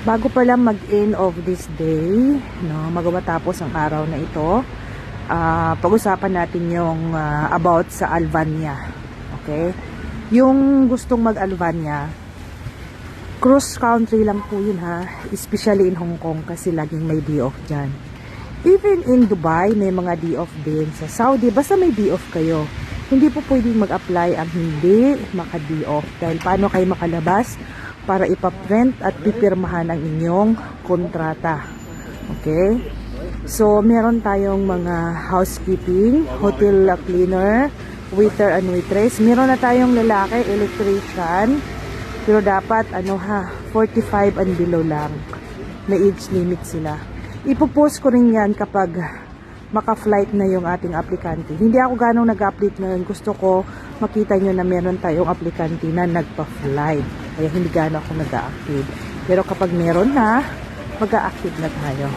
Bago pa lang mag-end of this day, no, matapos ang araw na ito, pag-usapan natin yung about sa Albania. Okay? Yung gustong mag-Albania, cross country lang po yun ha, especially in Hong Kong kasi laging may day off dyan. Even in Dubai, may mga day off din. Sa Saudi, basta may day off kayo. Hindi po pwedeng mag-apply ang hindi maka-day off. Dahil paano kayo makalabas para ipaprint at pipirmahan ang inyong kontrata. Okay? So, meron tayong mga housekeeping, hotel cleaner, waiter and waitress. Meron na tayong lalaki, electrician. Pero dapat, 45 and below lang. May age limit sila. Ipopost ko rin yan kapag maka-flight na yung ating aplikante. Hindi ako ganong nag-update ngayon. Gusto ko makita nyo na meron tayong aplikante na nagpa-flight. Kaya hindi gano'n ako nag-active. Pero kapag meron na, mag-active na tayo.